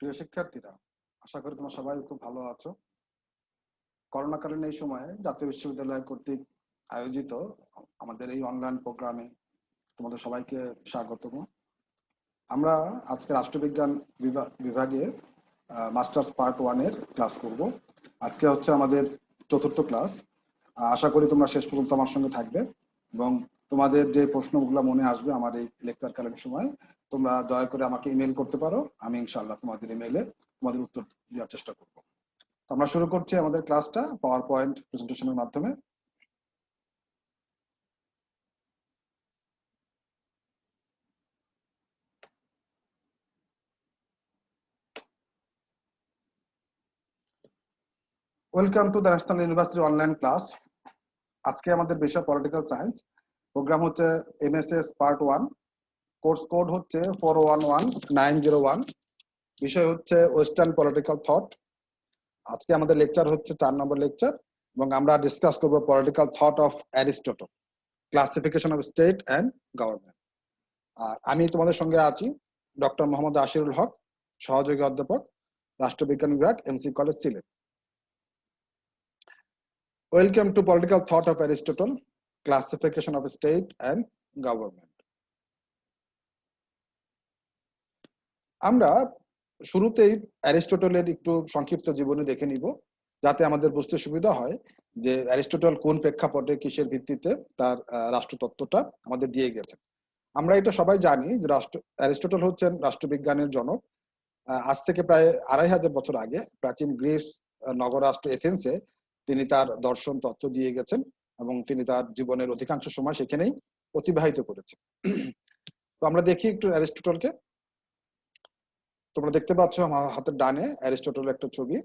প্রিয় শিক্ষার্থীরা, আশা করি তোমরা সবাই খুব ভালো আছো। করোনাকালীন এই সময়ে জাতীয় বিশ্ববিদ্যালয় কর্তৃক আয়োজিত আমাদের এই অনলাইন প্রোগ্রামে তোমাদের সবাইকে স্বাগতম। আমরা আজকে রাষ্ট্রবিজ্ঞান বিভাগের মাস্টার্স পার্ট 1 এর ক্লাস করব। আজকে হচ্ছে আমাদের চতুর্থ ক্লাস। আশা করি তোমরা শেষ পর্যন্ত আমার সঙ্গে থাকবে এবং তোমাদের যে প্রশ্নগুলো মনে আসবে আমার এই লেকচারকালীন সময় তোমরা দয়া করে আমাকে ইমেল করতে পারো। আমি ইনশাআল্লাহ তোমাদের ইমেলে তোমাদের উত্তর দেওয়ার চেষ্টা করব। আমরা শুরু করছি আমাদের ক্লাসটা পাওয়ার পয়েন্ট প্রেজেন্টেশনের মাধ্যমে। Welcome to the national university online class. আজকে আমাদের বিষয় পলিটিক্যাল সায়েন্স। প্রোগ্রাম হচ্ছে এমএসএস পার্ট 1। কোর্স কোড হচ্ছে 411901। বিষয় হচ্ছে ওয়েস্টার্ন পলিটিক্যাল থট। আজকে আমাদের লেকচার হচ্ছে 4 নম্বর লেকচার এবং আমরা ডিসকাস করব political thought of Aristotle, classification of state and government. আর আমি তোমাদের সঙ্গে আছি ডক্টর মোহাম্মদ আশিরুল হক, সহযোগী অধ্যাপক, রাষ্ট্রবিজ্ঞান বিভাগ, MC college, Sylhet. Welcome to political thought of Aristotle, classification of state and government. আমরা শুরুতেই অ্যারিস্টটলের একটু সংক্ষিপ্ত জীবনী দেখে নিব, যাতে আমাদের বুঝতে সুবিধা হয় যে অ্যারিস্টটল কোন প্রেক্ষাপটে কিসের ভিত্তিতে তার রাষ্ট্রতত্ত্বটা আমাদের দিয়ে গেছেন। আমরা এটা সবাই জানি যে অ্যারিস্টটল হচ্ছেন রাষ্ট্রবিজ্ঞানের জনক। আজ থেকে প্রায় 2500 বছর আগে প্রাচীন গ্রিস নগরাষ্ট্র এথেন্সে তিনি তার দর্শন তত্ত্ব দিয়ে গেছেন এবং তিনি তার জীবনের অধিকাংশ সময় সেখানেই অতিবাহিত করেছেন। তো আমরা দেখি একটু অ্যারিস্টটলকে। তোমরা দেখতে পাচ্ছ আমার হাতের ডানে অ্যারিস্টটলের একটা ছবি,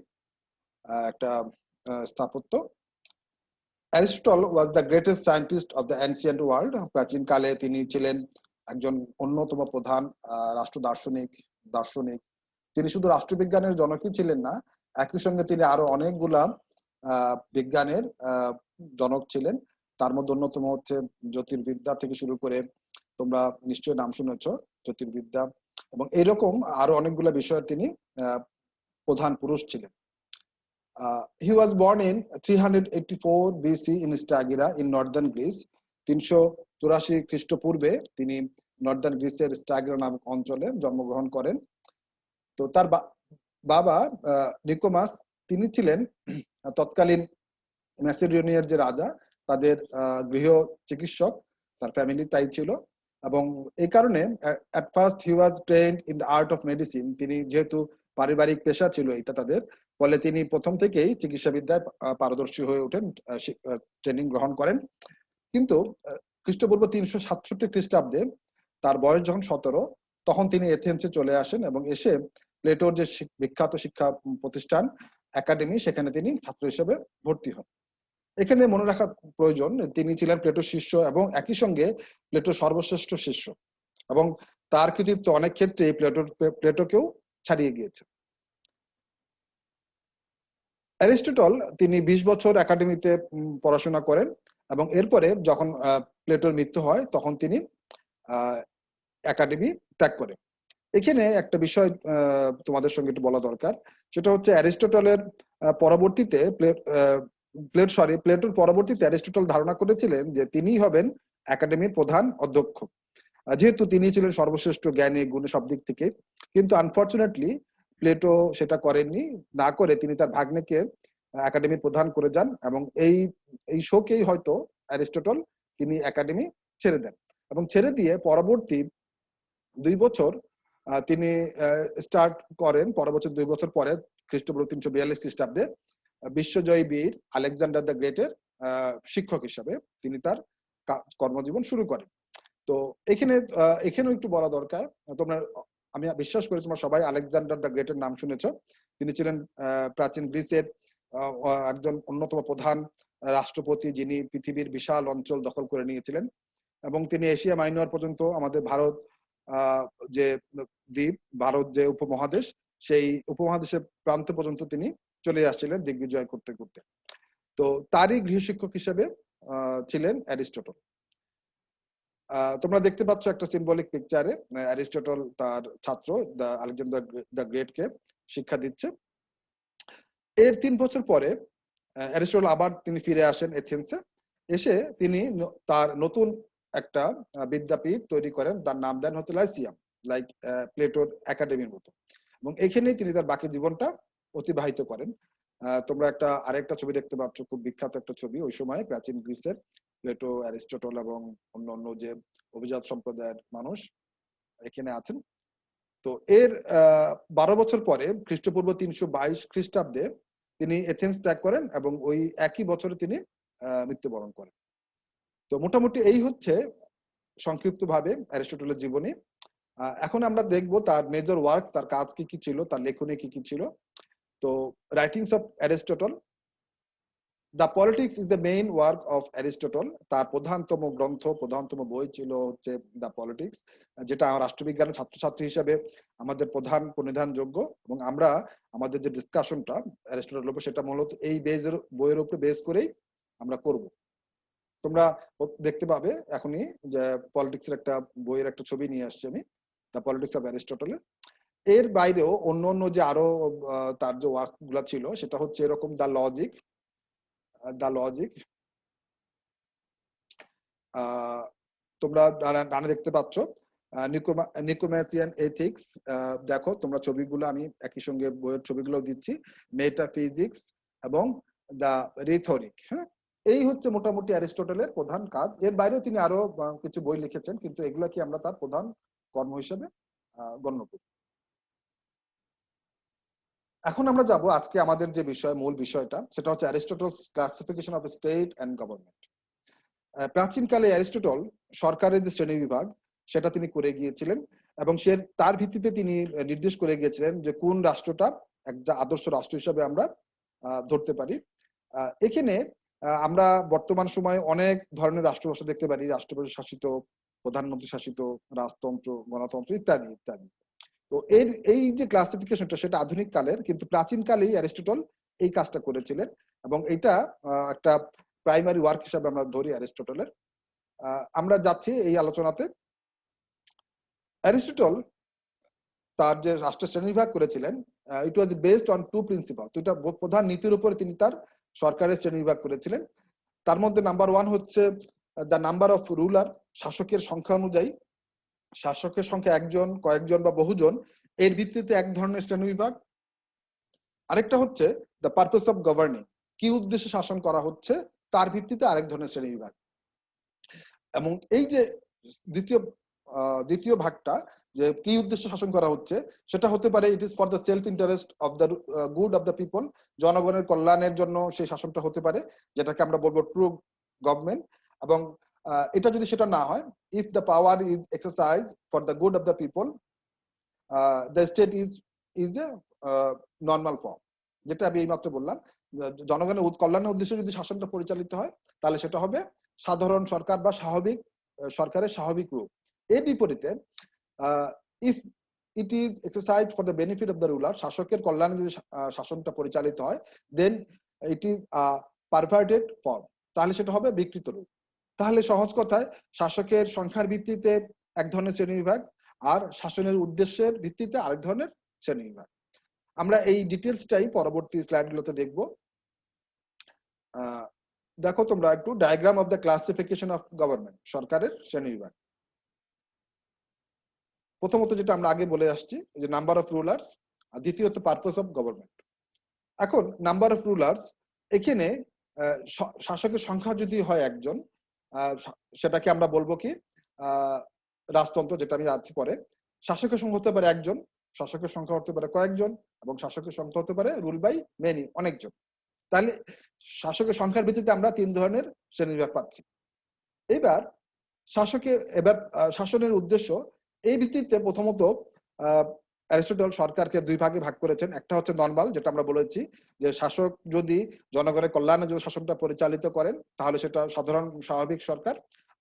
একটা স্থাপত্য। Aristotle was the greatest scientist of the ancient world. প্রাচীনকালে তিনি ছিলেন একজন অন্যতম প্রধান রাষ্ট্র দার্শনিক। তিনি শুধু রাষ্ট্রবিজ্ঞানের জনকই ছিলেন না, একই সঙ্গে তিনি আরো অনেকগুলা বিজ্ঞানের জনক ছিলেন। তার মধ্যে অন্যতম হচ্ছে জ্যোতির্বিদ্যা থেকে শুরু করে, তোমরা নিশ্চয়ই নাম শুনেছ জ্যোতির্বিদ্যা, এবং এইরকম আরো অনেকগুলা বিষয়ের তিনি প্রধান পুরুষ ছিলেন। He was born in 384 BC in Stagira in northern Greece. 384 খ্রিস্টপূর্বে তিনি নর্দার্ন গ্রিসের স্টাগিরা নামক অঞ্চলে জন্মগ্রহণ করেন। তো তার বাবা নিকোমাস, তিনি ছিলেন তৎকালীন ম্যাসিডোনিয়ার যে রাজা, তাদের গৃহ চিকিৎসক, তার ফ্যামিলি তাই ছিল। এবং এই কারণে at first he was trained in the art of medicine. তিনি যেহেতু পারিবারিক পেশা ছিল এটা তাদের, ফলে তিনি প্রথম থেকেই চিকিৎসা বিদ্যায় পারদর্শী হয়ে ওঠেন, ট্রেনিং গ্রহণ করেন। কিন্তু খ্রিস্টপূর্ব 367 খ্রিস্টাব্দে তার বয়স যখন 17, তখন তিনি এথেন্সে চলে আসেন এবং এসে প্লেটোর যে বিখ্যাত শিক্ষা প্রতিষ্ঠান একাডেমি, সেখানে তিনি ছাত্র হিসেবে ভর্তি হন। এখানে মনে রাখা প্রয়োজন তিনি ছিলেন প্লেটোর শিষ্য এবং একই সঙ্গে প্লেটোর সর্বশ্রেষ্ঠ শিষ্য, এবং তার কৃতিত্ব অনেক ক্ষেত্রে প্লেটোকেও ছাড়িয়ে গিয়েছে। অ্যারিস্টটল তিনি 20 বছর একাডেমিতে পড়াশোনা করেন এবং এরপরে যখন প্লেটোর মৃত্যু হয় তখন তিনি একাডেমি ত্যাগ করেন। এখানে একটা বিষয় তোমাদের সঙ্গে একটু বলা দরকার, সেটা হচ্ছে অ্যারিস্টটলের পরবর্তীতে প্লেটোর পরবর্তীতে অ্যারিস্টটল ধারণা করেছিলেন যে তিনি হবেন একাডেমির প্রধান অধ্যক্ষ, যেহেতু তিনি ছিলেন সর্বশ্রেষ্ঠ জ্ঞানী গুণী সব দিক থেকে। কিন্তু আনফরচুনেটলি প্লেটো সেটা করেননি, না করে তিনি তার ভাগ্নেকে একাডেমির প্রধান করে যান এবং এই শোকেই হয়তো অ্যারিস্টটল তিনি একাডেমি ছেড়ে দেন এবং ছেড়ে দিয়ে পরবর্তী 2 বছর তিনি স্টার্ট করেন। পরবর্তী 2 বছর পরে খ্রিস্টপূর্ব 342 খ্রিস্টাব্দে বিশ্বজয়ী বীর আলেকজান্ডার দ্য গ্রেটের শিক্ষক হিসাবে তিনি তার কর্মজীবন শুরু করেন। তো এখানেও একটু বলা দরকার, তোমরা, আমি বিশ্বাস করি তোমরা সবাই আলেকজান্ডার দ্য গ্রেটের নাম শুনেছ। তিনি ছিলেন প্রাচীন গ্রিসের একজন অন্যতম প্রধান রাষ্ট্রপতি, যিনি পৃথিবীর বিশাল অঞ্চল দখল করে নিয়েছিলেন এবং তিনি এশিয়া মাইনর পর্যন্ত, আমাদের ভারত যে দ্বীপ, ভারত যে উপমহাদেশ, সেই উপমহাদেশের প্রান্ত পর্যন্ত তিনি চলে আসছিলেন দিগ্বিজয় করতে করতে। তো তারই গৃহশিক্ষক হিসেবে ছিলেন অ্যারিস্টটল। তোমরা দেখতে পাচ্ছ একটা সিম্বলিক পিকচারে অ্যারিস্টটল তার ছাত্র আলেকজান্ডার দ্য গ্রেট কে শিক্ষা দিচ্ছে। এর 3 বছর পরে অ্যারিস্টটল আবার তিনি ফিরে আসেন এথেন্সে। এসে তিনি তার নতুন একটা বিদ্যাপীঠ তৈরি করেন, তার নাম দেন হচ্ছে লাইসিয়াম, লাইক প্লেটোর একাডেমির মতো, এবং এখানেই তিনি তার বাকি জীবনটা অতিবাহিত করেন। তোমরা আরেকটা ছবি দেখতে পাচ্ছ, খুব বিখ্যাত একটা ছবি। ওই সময় প্রাচীন গ্রিসের প্লেটো, অ্যারিস্টটল এবং অন্যান্য যে অভিজাত সম্প্রদায়ের মানুষ এখানে আছেন। তো এর 12 বছর পরে খ্রিস্টপূর্ব 322 খ্রিস্টাব্দে তিনি এথেন্স ত্যাগ করেন এবং ওই একই বছরে তিনি মৃত্যুবরণ করেন। তো মোটামুটি এই হচ্ছে সংক্ষিপ্তভাবে অ্যারিস্টটলের জীবনী। এখন আমরা দেখব তার মেজর ওয়ার্ক, তার কাজ কি কি ছিল, তার লেখনী কি কি ছিল। তো writings of Aristotle, the politics is the main work of Aristotle. তার প্রধানতম গ্রন্থ, প্রধানতম বই ছিল হচ্ছে দ্য পলিটিক্স, যেটা রাষ্ট্রবিজ্ঞানের ছাত্রছাত্রী হিসেবে আমাদের প্রধান প্রণিধানযোগ্য, এবং আমরা আমাদের যে ডিসকাশনটা অ্যারিস্টটলের উপর সেটা মূলত এই বইয়ের উপরে বেস করেই আমরা করব। তোমরা দেখতে পাবে এখনই যে পলিটিক্সের একটা বইয়ের একটা ছবি নিয়ে আসছি আমি, দ্য পলিটিক্স অফ অ্যারিস্টটলের। এর বাইরেও অন্য যে আরো তার যে ওয়ার্ক গুলা ছিল সেটা হচ্ছে এরকম দ্য লজিক, তোমরা ডানে দেখতে পাচ্ছ নিকোম্যাচিয়ান এথিক্স। দেখো তোমরা ছবিগুলো আমি একই সঙ্গে বইয়ের ছবিগুলো দিচ্ছি, মেটাফিজিক্স এবং দ্য রিথরিক। হ্যাঁ, এই হচ্ছে মোটামুটি অ্যারিস্টটলের প্রধান কাজ। এর বাইরেও তিনি আরো কিছু বই লিখেছেন, কিন্তু এগুলা কি আমরা তার প্রধান কর্ম হিসেবে গণ্য করি। এখন আমরা যাব আজকে আমাদের যে মূল বিষয়টা, সেটা হচ্ছে Aristotle's classification of state and government. প্রাচীনকালে অ্যারিস্টটল সরকারের যে শ্রেণী বিভাগ সেটা তিনি করে গিয়েছিলেন, এবং তার ভিত্তিতে তিনি নির্দেশ করে গিয়েছিলেন যে কোন রাষ্ট্রটা একটা আদর্শ রাষ্ট্র হিসাবে আমরা ধরতে পারি। এখানে আমরা বর্তমান সময়ে অনেক ধরনের রাষ্ট্র ব্যবস্থা দেখতে পারি, রাষ্ট্রপতি শাসিত, প্রধানমন্ত্রী শাসিত, রাজতন্ত্র, গণতন্ত্র ইত্যাদি ইত্যাদি। তো এই যে ক্লাসিফিকেশনটা সেটা আধুনিক কালের, কিন্তু প্রাচীন কালেই অ্যারিস্টটল এই কাজটা করেছিলেন, এবং এটা একটা প্রাইমারি ওয়ার্ক হিসাবে আমরা ধরি অ্যারিস্টটলের। আমরা যাচ্ছি এই আলোচনাতে। অ্যারিস্টটল তার যে রাষ্ট্রের শ্রেণীবিভাগ করেছিলেন, it was based on two principal. দুইটা প্রধান নীতির উপরে তিনি তার সরকারের শ্রেণীবিভাগ করেছিলেন। তার মধ্যে নাম্বার 1 হচ্ছে দ্য নাম্বার অফ রুলার, শাসকের সংখ্যা অনুযায়ী, শাসকের সংখ্যা একজন, কয়েকজন বা বহুজন, এর ভিত্তিতে এক ধরনের শ্রেণীবিভাগ। আরেকটা হচ্ছে দ্য পারপাস অফ গভর্নিং, কি উদ্দেশ্যে শাসন করা হচ্ছে তার ভিত্তিতে আরেক ধরনের শ্রেণীবিভাগ। এবং এই যে দ্বিতীয় ভাগটা, যে কি উদ্দেশ্যে শাসন করা হচ্ছে, সেটা হতে পারে it is for the self interest of the good of the people, জনগণের কল্যাণের জন্য সেই শাসনটা হতে পারে, যেটাকে আমরা বলবো ট্রু গভর্নমেন্ট। এবং এটা যদি সেটা না হয়, if the power is exercise for the good of the people, the state is a normal form. যেটা আমি এইমাত্র বললাম, জনগণের কল্যাণের উদ্দেশ্যে যদি শাসনটা পরিচালিত হয় তাহলে সেটা হবে সাধারণ সরকার বা স্বাভাবিক সরকারের স্বাভাবিক রূপ। এর বিপরীতে if it is exercise for the benefit of the ruler, শাসকের কল্যাণে যদি শাসনটা পরিচালিত হয়, দেন ইট ইজ পারভার্টেড ফর্ম, তাহলে সেটা হবে বিকৃত রূপ। তাহলে সহজ কথায়, শাসকের সংখ্যার ভিত্তিতে এক ধরনের শ্রেণীবিভাগ, আর শাসনের উদ্দেশ্যের ভিত্তিতে আরেক ধরনের শ্রেণীবিভাগ। আমরা এই ডিটেলসটাই পরবর্তী স্লাইডগুলোতে দেখব। দেখো তোমরা একটু diagram of the classification of government, সরকারের শ্রেণীবিভাগ। প্রথমত যেটা আমরা আগে বলে আসছি যে নাম্বার অফ রুলার্স, আর দ্বিতীয়ত পারপাস অফ গভর্নমেন্ট। এখন নাম্বার অফ রুলার্স, এখানে শাসকের সংখ্যা যদি হয় একজন, সেটাকে আমরা বলবো কি রাজতন্ত্র, যেটা আমি যাচ্ছি পরে। শাসকের সংখ্যা হতে পারে একজন, শাসকের সংখ্যা হতে পারে কয়েকজন, এবং শাসকের সংখ্যা হতে পারে রুল বাই মেনি, অনেকজন। তাহলে শাসকের সংখ্যার ভিত্তিতে আমরা 3 ধরনের শ্রেণীবিভাগ পাচ্ছি। এবার শাসনের উদ্দেশ্য, এই ভিত্তিতে প্রথমত অ্যারিস্টটল সরকারকে 2 ভাগে ভাগ করেছেন। একটা হচ্ছে নরমাল, যেটা আমরা বলেছি যে শাসক যদি জনগণের কল্যাণে যদি শাসনটা পরিচালিত করেন তাহলে সেটা সাধারণ স্বাভাবিক সরকার,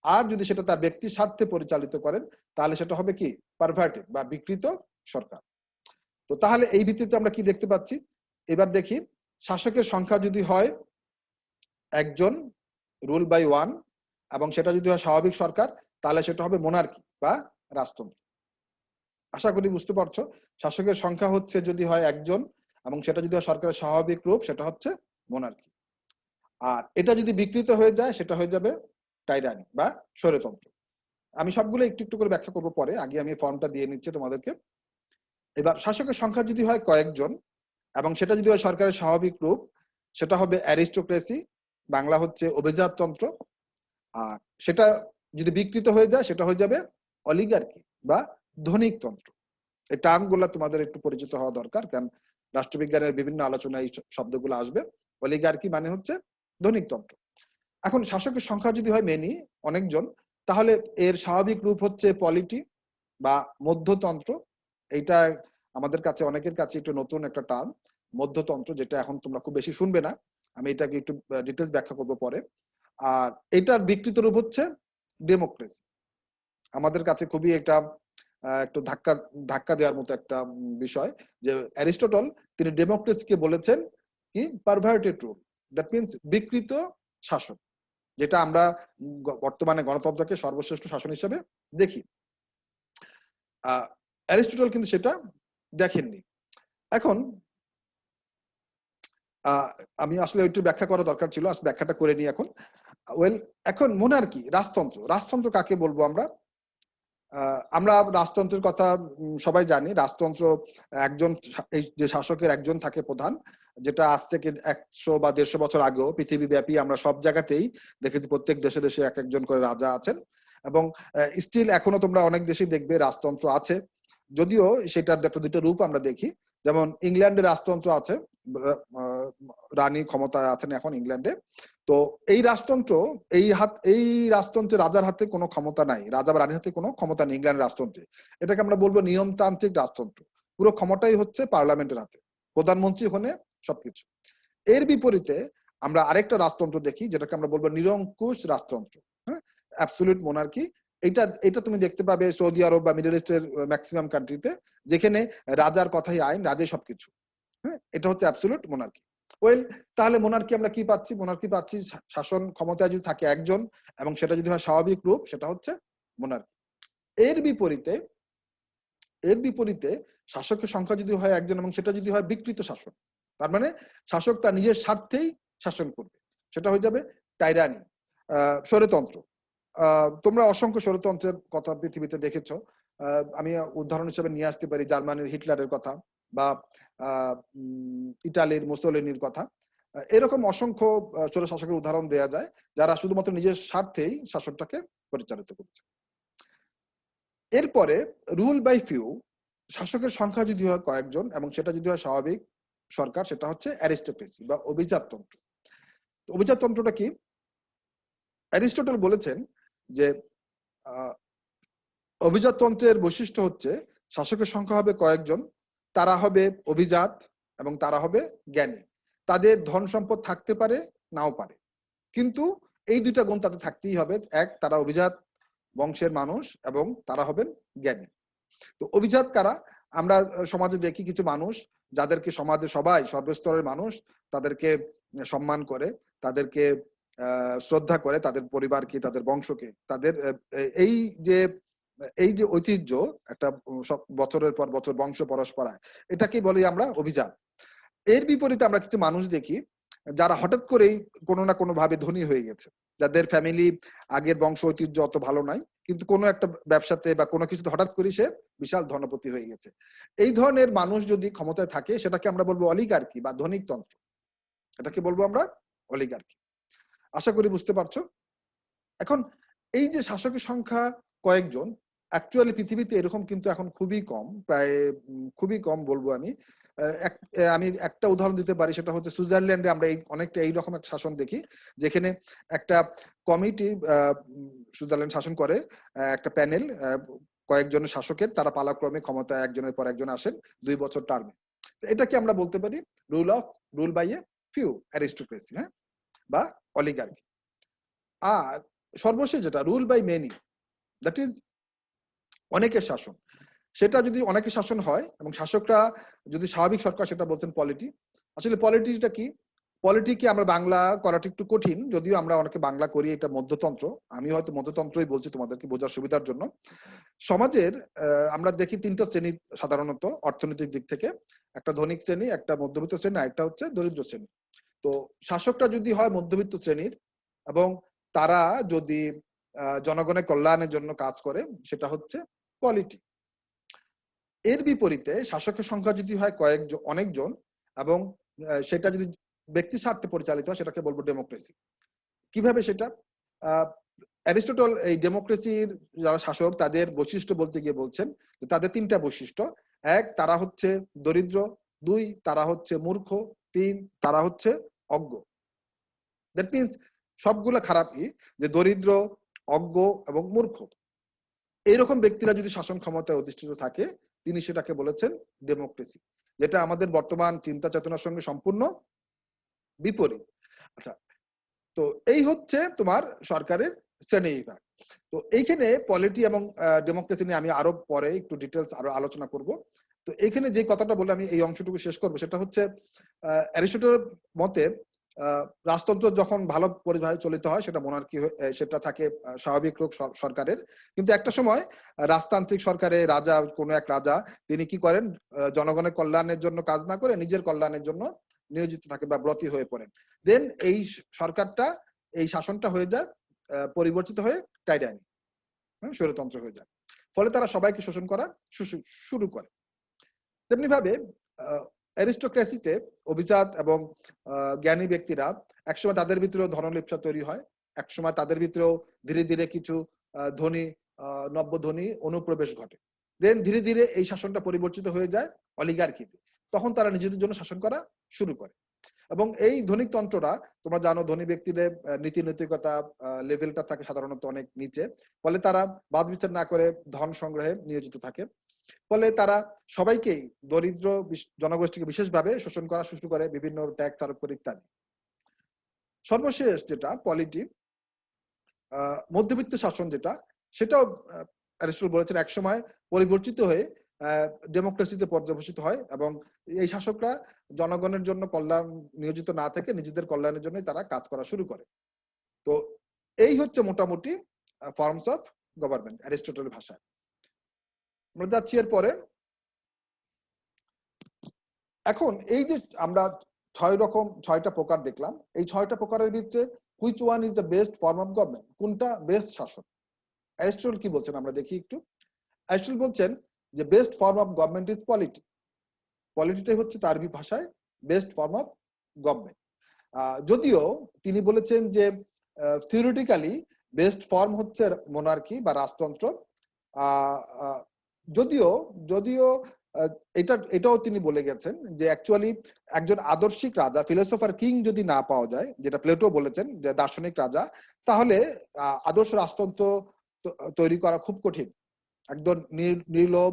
আর যদি সেটা তার ব্যক্তি স্বার্থে পরিচালিত করেন তাহলে সেটা হবে কি পারভার্টেড বা বিকৃত সরকার। তো তাহলে এই ভিত্তিতে আমরা কি দেখতে পাচ্ছি, এবার দেখি। শাসকের সংখ্যা যদি হয় একজন, রুল বাই ওয়ান, এবং সেটা যদি হয় স্বাভাবিক সরকার, তাহলে সেটা হবে মোনার্কি বা রাজতন্ত্র। আশা করি বুঝতে পারছো, শাসকের সংখ্যা হচ্ছে যদি হয় একজন এবং সেটা যদি হয় সরকারের স্বাভাবিক রূপ, সেটা হচ্ছে মোনার্কি। আর এটা যদি বিকৃত হয়ে যায় সেটা হয়ে যাবে টাইরানি বা স্বৈরতন্ত্র। আমি সবগুলো একটু একটু করে ব্যাখ্যা করবো পরে, আগে আমি ফর্মটা দিয়ে নিচ্ছি তোমাদেরকে। এবার শাসকের সংখ্যা যদি হয় কয়েকজন এবং সেটা যদি হয় সরকারের স্বাভাবিক রূপ, সেটা হবে অ্যারিস্টোক্রেসি, বাংলা হচ্ছে অভিজাততন্ত্র। আর সেটা যদি বিকৃত হয়ে যায় সেটা হয়ে যাবে অলিগার্কি বা ধনিকতন্ত্র। এই টার্মগুলো তোমাদের একটু পরিচিত হওয়া দরকার, কারণ রাষ্ট্রবিজ্ঞানের বিভিন্ন আলোচনায় এই শব্দগুলো আসবে। অলিগার্কি মানে হচ্ছে ধনিকতন্ত্র। এখন শাসকের সংখ্যা যদি হয় মেনি, অনেকজন, তাহলে এর স্বাভাবিক রূপ হচ্ছে পলিটি বা মধ্যতন্ত্র। এইটা আমাদের কাছে অনেকের কাছে একটু নতুন একটা টার্ম, মধ্যতন্ত্র, যেটা এখন তোমরা খুব বেশি শুনবে না, আমি এটাকে একটু ডিটেলস ব্যাখ্যা করবো পরে। আর এটার বিকৃত রূপ হচ্ছে ডেমোক্রেসি। আমাদের কাছে খুবই একটা একটু ধাক্কা ধাক্কা দেওয়ার মতো একটা বিষয়, যে অ্যারিস্টটল তিনি ডেমোক্রেসিকে বলেছেন কি পারভার্টেড রুল, দ্যাট মিনস বিকৃত শাসন, যেটা আমরা বর্তমানে গণতন্ত্রকে সর্বশ্রেষ্ঠ শাসন হিসেবে দেখি। অ্যারিস্টটল কিন্তু সেটা দেখেননি। এখন আমি আসলে একটু ব্যাখ্যা করা দরকার ছিল, ব্যাখ্যাটা করে নিই এখন। এখন মোনার্কি, রাজতন্ত্র। রাজতন্ত্র কাকে বলবো আমরা? আমরা রাজতন্ত্রের কথা সবাই জানি। রাজতন্ত্র একজন, এই যে শাসকের একজন থাকে প্রধান, যেটা আজ থেকে 100 বা 150 বছর আগেও পৃথিবীব্যাপী আমরা সব জায়গাতেই দেখেছি, প্রত্যেক দেশে দেশে এক একজন করে রাজা আছেন। এবং স্টিল এখনো তোমরা অনেক দেশেই দেখবে রাজতন্ত্র আছে, যদিও সেটার একটা দুটো রূপ আমরা দেখি। যেমন ইংল্যান্ডের রাজতন্ত্র আছে, রানী ক্ষমতায় আছেন এখন ইংল্যান্ডে। তো এই রাজতন্ত্র, এই রাজতন্ত্রে রাজার হাতে কোনো ক্ষমতা নাই, রাজা বা রানীর হাতে কোনো ক্ষমতা নেই ইংল্যান্ড রাজতন্ত্রে। এটাকে আমরা বলবো নিয়মতান্ত্রিক রাজতন্ত্র। পুরো ক্ষমতাই হচ্ছে পার্লামেন্টের হাতে, প্রধানমন্ত্রী হনে সবকিছু। এর বিপরীতে আমরা আরেকটা রাজতন্ত্র দেখি, যেটাকে আমরা বলবো নিরঙ্কুশ রাজতন্ত্র, হ্যাঁ, অ্যাবসলিউট মোনার্কি। এটা তুমি দেখতে পাবে সৌদি আরব বা মিডল ইস্টের ম্যাক্সিমাম কান্ট্রিতে, যেখানে রাজার কথাই আইন, রাজে সবকিছু। হ্যাঁ, এটা হচ্ছে অ্যাবসলিউট মোনার্কি। তাহলে মোনার্কি আমরা কি পাচ্ছি? মোনার্কি পাচ্ছি শাসন ক্ষমতায় যদি থাকে একজন এবং সেটা যদি হয় স্বাভাবিক রূপ, সেটা হচ্ছে মোনার্কি। এর বিপরীতে শাসকের সংখ্যা যদি হয় একজন এবং সেটা যদি হয় বিকৃত শাসন, তার মানে শাসক তার নিজের স্বার্থেই শাসন করবে, সেটা হয়ে যাবে টাইরানি, স্বৈরতন্ত্র। তোমরা অসংখ্য স্বৈরতন্ত্রের কথা পৃথিবীতে দেখেছ। আমি উদাহরণ হিসেবে নিয়ে আসতে পারি জার্মানির হিটলারের কথা বা ইটালির মুসোলিনির কথা। এরকম অসংখ্য স্বৈর শাসকের উদাহরণ দেওয়া যায়, যারা শুধুমাত্র নিজের স্বার্থেই শাসনটাকে পরিচালিত করছে। এরপরে রুল বাই ফিউ, শাসকের সংখ্যা যদি হয় কয়েকজন এবং সেটা যদি হয় স্বাভাবিক সরকার, সেটা হচ্ছে অ্যারিস্টোক্রেসি বা অভিজাততন্ত্র। অভিজাততন্ত্রটা কি? অ্যারিস্টটল বলেছেন যে অভিজাততন্ত্রের বৈশিষ্ট্য হচ্ছে শাসকের সংখ্যা হবে কয়েকজন, তারা হবে অভিজাত এবং তারা হবে জ্ঞানী। তাদের ধন সম্পদ থাকতে পারে, নাও পারে, কিন্তু এই দুইটা গুণ তাদের থাকতেই হবে। এক, তারা অভিজাত বংশের মানুষ এবং তারা হবেন জ্ঞানী। তো অভিজাত কারা? আমরা সমাজে দেখি কিছু মানুষ যাদেরকে সমাজে সবাই, সর্বস্তরের মানুষ তাদেরকে সম্মান করে, তাদেরকে শ্রদ্ধা করে, তাদের পরিবারকে, তাদের বংশকে, তাদের এই যে ঐতিহ্য, একটা বছরের পর বছর বংশ পরস্পরায়, এটাকে বলি আমরা অভিজাত। এর বিপরীতে আমরা কিছু মানুষ দেখি যারা হঠাৎ করেই কোনো না কোনো ভাবে ধনী হয়ে গেছে, যাদের ফ্যামিলি আগের বংশ ঐতিহ্য অত ভালো নাই, কিন্তু কোনো একটা ব্যবসাতে বা কোনো কিছুতে হঠাৎ করে সে বিশাল ধনপতি হয়ে গেছে। এই ধরনের মানুষ যদি ক্ষমতায় থাকে, সেটাকে আমরা বলবো অলিগার্কি বা ধনিকতন্ত্র। এটাকে বলবো আমরা অলিগার্কি। আশা করি বুঝতে পারছো। এখন এই যে শাসকের সংখ্যা কয়েকজন, অ্যাকচুয়ালি পৃথিবীতে এরকম কিন্তু এখন খুবই কম, প্রায় খুবই কম বলবো আমি। আমি একটা উদাহরণ দিতে পারি, সেটা হচ্ছে সুইজারল্যান্ডে আমরা অনেকটা এইরকম একটা শাসন দেখি, যেখানে একটা কমিটি সুইজারল্যান্ড শাসন করে, একটা প্যানেল কয়েকজনের শাসকের, তারা পালাক্রমে ক্ষমতায় একজনের পর একজন আসেন 2 বছর টার্মে। এটাকে আমরা বলতে পারি rule by a few, aristocracy, হ্যাঁ, বা অলিগার্কি। আর সর্বশেষ যেটা rule by many, that is অনেকের শাসন। সেটা যদি অনেকের শাসন হয় এবং শাসকরা যদি স্বাভাবিক সরকার, সেটা বলতেন পলিটি। আসলে পলিটিটা কি? পলিটিকে আমরা বাংলা করাটা একটু কঠিন, যদিও আমরা অনেকে বাংলা করি, এটা মধ্যতন্ত্র। আমি হয়তো মধ্যতন্ত্রই বলছি তোমাদেরকে বোঝার সুবিধার জন্য। সমাজের আমরা দেখি তিনটা শ্রেণী সাধারণত অর্থনৈতিক দিক থেকে, একটা ধনিক শ্রেণী, একটা মধ্যবিত্ত শ্রেণী, আরেকটা হচ্ছে দরিদ্র শ্রেণী। তো শাসকটা যদি হয় মধ্যবিত্ত শ্রেণীর এবং তারা যদি জনগণের কল্যাণের জন্য কাজ করে, সেটা হচ্ছে পলিটি। এর বিপরীতে শাসকের সংখ্যা যদি হয় অনেকজন এবং সেটা যদি ব্যক্তি স্বার্থে পরিচালিত হয়, সেটাকে বলবো ডেমোক্রেসি। কিভাবে সেটা? অ্যারিস্টটল এই ডেমোক্রেসির যারা শাসক তাদের বৈশিষ্ট্য বলতে গিয়ে বলছেন যে তাদের তিনটা বৈশিষ্ট্য। এক, তারা হচ্ছে দরিদ্র। দুই, তারা হচ্ছে মূর্খ। তিন, তারা হচ্ছে অজ্ঞ। দ্যাট মিনস সবগুলা খারাপই, যে দরিদ্র, অজ্ঞ এবং মূর্খ, এইরকম ব্যক্তিরা যদি শাসন ক্ষমতায় অধিষ্ঠিত থাকে, তিনি সেটাকে বলেছেন ডেমোক্রেসি, যেটা আমাদের বর্তমান চিন্তা চেতনার সঙ্গে সম্পূর্ণ বিপরীত। আচ্ছা, তো এই হচ্ছে তোমার সরকারের শ্রেণী বিভাগ। তো এইখানে পলিটি এবং ডেমোক্রেসি নিয়ে আমি আরো পরে একটু ডিটেলস আরো আলোচনা করব। তো এইখানে যে কথাটা বলে আমি এই অংশটুকু শেষ করব, সেটা হচ্ছে অ্যারিস্টটলের মতে রাজতন্ত্র যখন ভালো পরিবাহে চলিত হয় সেটা মোনার্কি, সেটা থাকে স্বাভাবিক লোক সরকারের। কিন্তু একটা সময় রাজতান্ত্রিক সরকারে রাজা, কোনো এক রাজা, তিনি কি করেন, জনগণের কল্যাণের জন্য কাজ না করে নিজের কল্যাণের জন্য নিয়োজিত থাকে বা ব্রতী হয়ে পড়েন। দেন এই সরকারটা, এই শাসনটা হয়ে যায় পরিবর্তিত হয়ে টাইরানি, স্বৈরতন্ত্র হয়ে যায়। ফলে তারা সবাইকে শোষণ করা শুরু করে। তেমনি ভাবে অ্যারিস্টোক্রেসিতে অভিজাত এবং জ্ঞানী ব্যক্তিরা একসময় তাদের ভিতরেও ধনলিপ্সা তৈরি হয়, একসময় তাদের ভিতরেও ধীরে ধীরে কিছু ধনী নব্য ধনী অনুপ্রবেশ ঘটে। দেন ধীরে ধীরে এই শাসনটা পরিবর্তিত হয়ে যায় অলিগার্কিতে। তখন তারা নিজেদের জন্য শাসন করা শুরু করে। এবং এই ধনিকতন্ত্রটা, তোমরা জানো, ধনী ব্যক্তিদের নীতি নৈতিকতা লেভেলটা থাকে সাধারণত অনেক নিচে। ফলে তারা বাদ বিচার না করে ধন সংগ্রহে নিয়োজিত থাকে। ফলে তারা সবাইকেই, দরিদ্র জনগোষ্ঠীকে বিশেষভাবে শোষণ করা শুরু করে, বিভিন্ন ট্যাক্স আরোপ করে ইত্যাদি। সর্বশেষ যেটা পলিটি, মধ্যবিত্ত শাসন যেটা, সেটাও অ্যারিস্টটল বলেছেন একসময় পরিবর্তিত হয়ে ডেমোক্রেসিতে পর্যবসিত হয় এবং এই শাসকরা জনগণের জন্য কল্যাণ নিয়োজিত না থেকে নিজেদের কল্যাণের জন্য তারা কাজ করা শুরু করে। তো এই হচ্ছে মোটামুটি ফর্মস অফ গভর্নমেন্ট অ্যারিস্টটলের ভাষায়। আমরা যাচ্ছি এর পরে। এখন এই যে আমরা 6টা প্রকার দেখলাম, এই 6টা প্রকারের ভিতরে which one is the best form of government, কোনটা বেস্ট শাসন? অ্যারিস্টটল কি বলছেন আমরা দেখি একটু। অ্যারিস্টটল বলছেন যে best form of government is polity. পলিটিটাই হচ্ছে তার ভাষায় বেস্ট ফর্ম অফ গভর্নমেন্ট। যদিও তিনি বলেছেন যে থিওরিটিক্যালি বেস্ট ফর্ম হচ্ছে মোনার্কি বা রাজতন্ত্র। যদিও যদিও এটাও তিনি বলে গেছেন যে অ্যাকচুয়ালি একজন আদর্শিক রাজা, ফিলোসোফার কিং যদি না পাওয়া যায়, যেটা প্লেটো বলেছেন যে দার্শনিক রাজা, তাহলে আদর্শ রাজতন্ত্র তৈরি করা খুব কঠিন। একদম নির্লোভ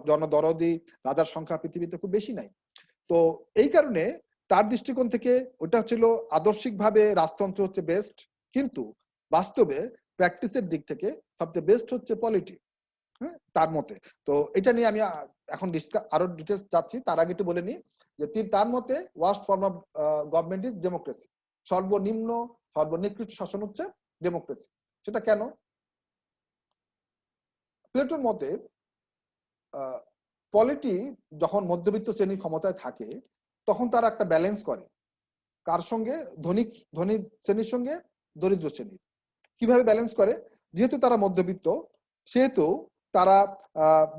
জনদরদি রাজার সংখ্যা পৃথিবীতে খুব বেশি নাই। তো এই কারণে তার দৃষ্টিকোণ থেকে ওটা ছিল আদর্শিকভাবে রাজতন্ত্র হচ্ছে বেস্ট, কিন্তু বাস্তবে প্র্যাকটিসের দিক থেকে সবচেয়ে বেস্ট হচ্ছে পলিটি, তার মতে। তো এটা নিয়ে আমি এখন আরো ডিটেলস চাচ্ছি, তার আগে একটু বলে নিই যে তার মতে worst form of government is democracy. সর্বনিকৃষ্ট শাসন হচ্ছে ডেমোক্রেসি। সেটা কেন? প্লেটোর মতে পলিটি যখন মধ্যবিত্ত শ্রেণীর ক্ষমতায় থাকে, তখন তারা একটা ব্যালেন্স করে, কার সঙ্গে? ধনী শ্রেণীর সঙ্গে দরিদ্র শ্রেণীর। কিভাবে ব্যালেন্স করে? যেহেতু তারা মধ্যবিত্ত, সেহেতু তারা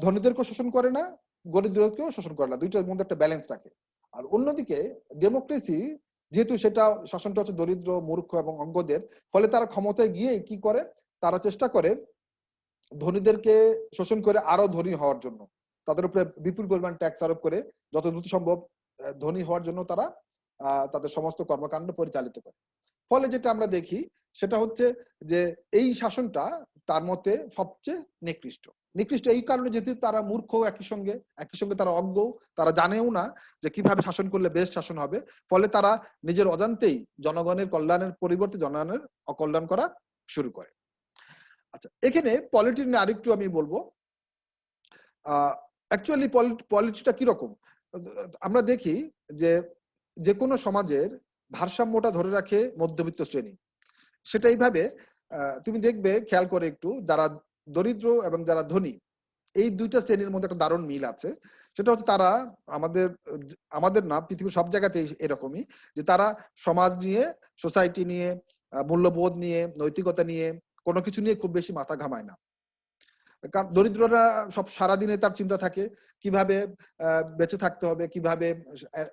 ধনীদেরকেও শোষণ করে না, দরিদ্রকেও শোষণ করে না, দুইটার মধ্যে একটা ব্যালেন্স রাখে। আর অন্যদিকে ডেমোক্রেসি, যেহেতু সেটা শাসনটা হচ্ছে দরিদ্র, মূর্খ এবং অজ্ঞদের, ফলে তারা ক্ষমতায় গিয়ে কি করে? তারা চেষ্টা করে ধনীদেরকে শোষণ করে আরো ধনী হওয়ার জন্য, তাদের উপরে বিপুল পরিমাণ ট্যাক্স আরোপ করে যত দ্রুত সম্ভব ধনী হওয়ার জন্য তারা তাদের সমস্ত কর্মকাণ্ড পরিচালিত করে। ফলে যেটা আমরা দেখি সেটা হচ্ছে যে এই শাসনটা তার মতে সবচেয়ে নিকৃষ্ট এই কারণে, যেহেতু তারা মূর্খ, একই সঙ্গে তারা অজ্ঞ, তারা জানেও না যে কিভাবে শাসন করলে বেস্ট শাসন হবে। ফলে তারা নিজের অজান্তেই জনগণের কল্যাণের পরিবর্তে জনগণের অকল্যাণ করা শুরু করে। আচ্ছা, এখানে পলিটি নিয়ে আরেকটু আমি বলবো। অ্যাকচুয়ালি পলিটিটা কিরকম? আমরা দেখি যে কোনো সমাজের ভারসাম্যটা ধরে রাখে মধ্যবিত্ত শ্রেণী। সেটা এইভাবে তুমি দেখবে খেয়াল করে একটু, যারা দরিদ্র এবং যারা ধনী, এই দুইটা শ্রেণীর মধ্যে একটা দারুণ মিল আছে। সেটা হচ্ছে তারা আমাদের আমাদের না, পৃথিবীর সব জায়গাতেই এরকমই, যে তারা সমাজ নিয়ে, সোসাইটি নিয়ে, মূল্যবোধ নিয়ে, নৈতিকতা নিয়ে, কোনো কিছু নিয়ে খুব বেশি মাথা ঘামায় না। কারণ দরিদ্ররা সব সারাদিনে তার চিন্তা থাকে কিভাবে বেঁচে থাকতে হবে, কিভাবে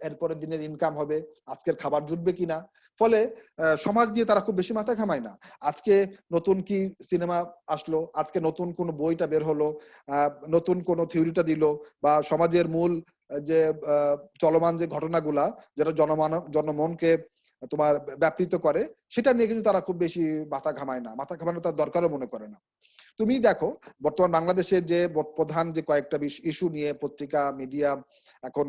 এরপরের দিনের ইনকাম হবে, আজকের খাবার জুটবে কিনা। ফলে সমাজ নিয়ে তারা খুব বেশি মাথা ঘামায় না। আজকে নতুন কি সিনেমা আসলো, আজকে নতুন কোন বইটা বের হলো, নতুন কোন থিওরিটা দিল, বা সমাজের মূল যে চলমান যে ঘটনাগুলা, যেটা জনমনকে তোমার ব্যাপৃত করে, সেটা নিয়ে কিন্তু তারা খুব বেশি মাথা ঘামায় না, মাথা ঘামানো তার দরকারও মনে করে না। তুমি দেখো বর্তমান বাংলাদেশে যে প্রধান যে কয়েকটা ইস্যু নিয়ে পত্রিকা, মিডিয়া এখন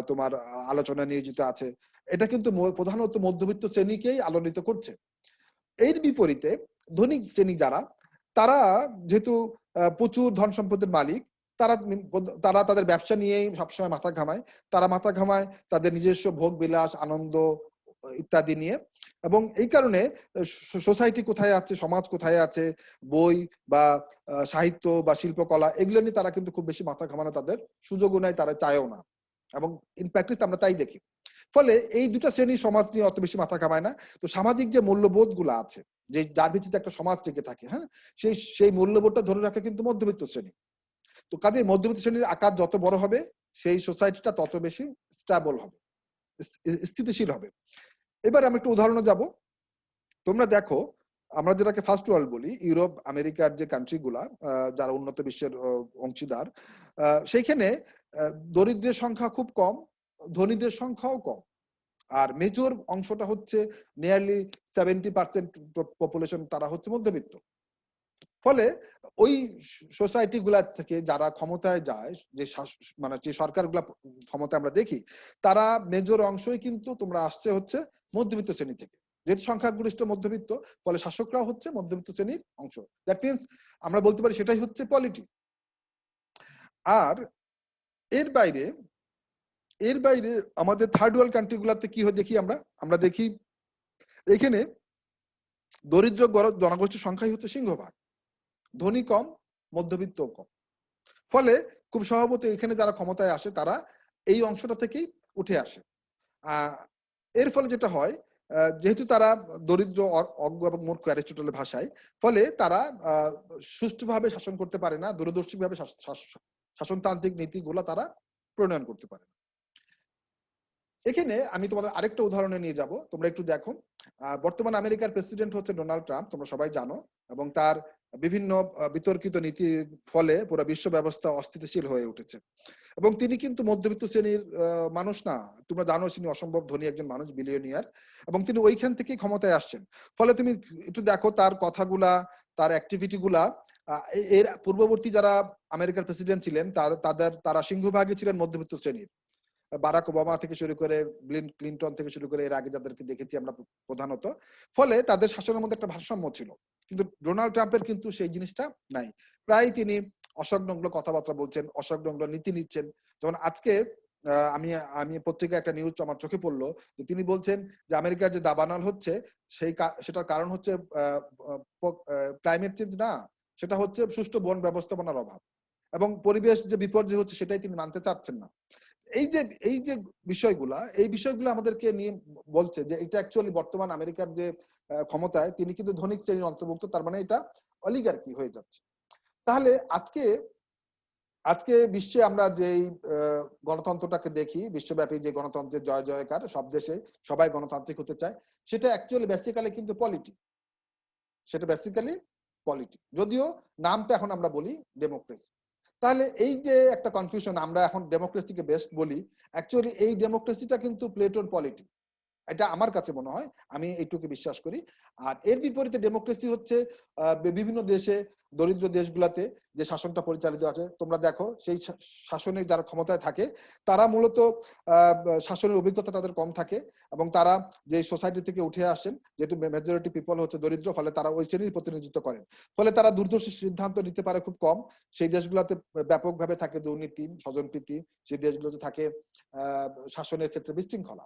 তোমার আলোচনা নিয়োজিত আছে, এটা কিন্তু প্রধানত মধ্যবিত্ত শ্রেণীকেই আলোড়িত করছে। এর বিপরীতে ধনী শ্রেণী যারা, তারা যেহেতু প্রচুর ধন সম্পদের মালিক, তারা তারা তাদের ব্যবসা নিয়েই সবসময় মাথা ঘামায়। তারা মাথা ঘামায় তাদের নিজস্ব ভোগ বিলাস, আনন্দ ইত্যাদি নিয়ে। এবং এই কারণে সোসাইটি কোথায় আছে, সমাজ কোথায় আছে, বই বা সাহিত্য বা শিল্পকলা, এগুলো নিয়ে তারা কিন্তু খুব বেশি মাথা ঘামানো তাদের সুযোগও নাই, তারা চায়ও না। এবং ইন প্র্যাকটিস আমরা তাই দেখি। ফলে এই দুটা শ্রেণী সমাজ নিয়ে অত বেশি মাথা ঘামায় না। তো সামাজিক যে মূল্যবোধ গুলা আছে, যে যার ভিত্তিতে একটা সমাজ টিকে থাকে, হ্যাঁ, সেই মূল্যবোধটা ধরে রাখে কিন্তু মধ্যবিত্ত শ্রেণী। তো কাজে মধ্যবিত্ত শ্রেণীর আকার যত বড় হবে, সেই সোসাইটিটা তত বেশি স্টেবল হবে, স্থিতিশীল হবে। এবার আমি একটু উদাহরণে যাব। তোমরা দেখো, আমরা যেটাকে ফার্স্ট ওয়ার্ল্ড বলি, ইউরোপ আমেরিকার যে কান্ট্রি গুলা, যারা উন্নত বিশ্বের অংশীদার, সেইখানে দরিদ্রের সংখ্যা খুব কম, ধনীদের সংখ্যাও কম। আর মেজর অংশটা হচ্ছে নিয়ারলি 70% পপুলেশন, তারা হচ্ছে মধ্যবিত্ত। ফলে ওই সোসাইটি গুলা থেকে যারা ক্ষমতায় যায়, যে মানে যে সরকারগুলা ক্ষমতায় আমরা দেখি, তারা মেজর অংশই কিন্তু তোমরা আসছে হচ্ছে মধ্যবিত্ত শ্রেণী থেকে, যেহেতু সংখ্যাগরিষ্ঠ মধ্যবিত্ত, ফলে শাসকরাও হচ্ছে মধ্যবিত্ত শ্রেণীর অংশ। দ্যাট মিনস আমরা বলতে পারি সেটাই হচ্ছে পলিটি। আর এর বাইরে আমাদের থার্ড ওয়ার্ল্ড কান্ট্রি গুলাতে কি হয় দেখি আমরা দেখি এখানে দরিদ্র জনগোষ্ঠীর সংখ্যাই হচ্ছে সিংহভাগ, ধনী কম, মধ্যবিত্ত কম। ফলে খুব স্বভাবত এখানে যারা ক্ষমতায় আসে, তারা এই অংশটা থেকেই উঠে আসে। এর ফলে যেটা হয়, যেহেতু তারা দরিদ্র, অজ্ঞ এবং মূর্খ অ্যারিস্টটলের ভাষায়, ফলে তারা সুষ্ঠুভাবে শাসন করতে পারে না, দূরদর্শীভাবে শাসনতান্ত্রিক নীতিগুলো তারা প্রণয়ন করতে পারে। এখানে আমি তোমাদের আরেকটা উদাহরণে নিয়ে যাব। তোমরা একটু দেখো, বর্তমান আমেরিকার প্রেসিডেন্ট হচ্ছে ডোনাল্ড ট্রাম্প, তোমরা সবাই জানো। এবং তার বিভিন্ন বিতর্কিত নীতির ফলে পুরো বিশ্ব ব্যবস্থা অস্থিতিশীল হয়ে উঠেছে। এবং তিনি কিন্তু মধ্যবিত্ত শ্রেণীর মানুষ না, তোমরা জানো তিনি অসম্ভব ধনী একজন মানুষ, বিলিয়নিয়ার। এবং তিনি ওইখান থেকেই ক্ষমতায় আসছেন। ফলে তুমি একটু দেখো তার কথাগুলা, তার অ্যাক্টিভিটি গুলা, এর পূর্ববর্তী যারা আমেরিকার প্রেসিডেন্ট ছিলেন, তারা সিংহভাগই ছিলেন মধ্যবিত্ত শ্রেণীর। বারাক ওবামা থেকে শুরু করে ক্লিন্টন থেকে শুরু করে এর আগে যাদেরকে দেখেছি আমরা প্রধানত। ফলে তাদের শাসনের মধ্যে একটা ভারসাম্য ছিল। কিন্তু ডোনাল্ড ট্রাম্পের কিন্তু সেই জিনিসটা নাই। প্রায় তিনি অসংলগ্ন কথাবার্তা বলছেন, অসংলগ্ন নীতি নিচ্ছেন। যেমন আজকে আমি আমি পত্রিকায় একটা নিউজ আমার চোখে পড়লো, যে তিনি বলছেন যে আমেরিকার যে দাবানল হচ্ছে, সেটার কারণ হচ্ছে ক্লাইমেট চেঞ্জ না, সেটা হচ্ছে সুষ্ঠু বন ব্যবস্থাপনার অভাব। এবং পরিবেশ যে বিপর্যয় হচ্ছে, সেটাই তিনি মানতে চাচ্ছেন না। এই যে বিষয়গুলো আমাদেরকে নিয়ে বলছে যে এটা অ্যাকচুয়ালি বর্তমান আমেরিকার যে ক্ষমতায়, তিনি কিন্তু ধনিক শ্রেণীর অন্তর্ভুক্ত, তার মানে এটা অলিগার্কি হয়ে যাচ্ছে। তাহলে আজকে বিশ্বে আমরা যেই গণতন্ত্রটাকে দেখি, বিশ্বব্যাপী যে গণতন্ত্রের জয় জয়কার, সব দেশে সবাই গণতান্ত্রিক হতে চায়, সেটা অ্যাকচুয়ালি বেসিক্যালি কিন্তু পলিটি। যদিও নামটা এখন আমরা বলি ডেমোক্রেসি। তাহলে এই যে একটা কনফিউশন, আমরা এখন ডেমোক্রেসিকে বেস্ট বলি, অ্যাকচুয়ালি এই ডেমোক্রেসিটা কিন্তু প্লেটোর পলিটি, এটা আমার কাছে মনে হয়, আমি এইটুকু বিশ্বাস করি। আর এর বিপরীতে ডেমোক্রেসি হচ্ছে বিভিন্ন দেশে, দরিদ্র দেশগুলোতে যে শাসনটা পরিচালিত আছে, তোমরা দেখো সেই শাসনে যারা ক্ষমতায় থাকে, তারা মূলত শাসনের অভিজ্ঞতা তাদের কম থাকে, এবং তারা যে সোসাইটি থেকে উঠে আসেন, যেহেতু মেজরিটি পিপল হচ্ছে দরিদ্র, ফলে তারা ওই শ্রেণীর প্রতিনিধিত্ব করেন। ফলে তারা দূরদর্শী সিদ্ধান্ত নিতে পারে খুব কম। সেই দেশগুলোতে ব্যাপকভাবে থাকে দুর্নীতি, স্বজনপ্রীতি, সেই দেশগুলোতে থাকে শাসনের ক্ষেত্রে বিশৃঙ্খলা।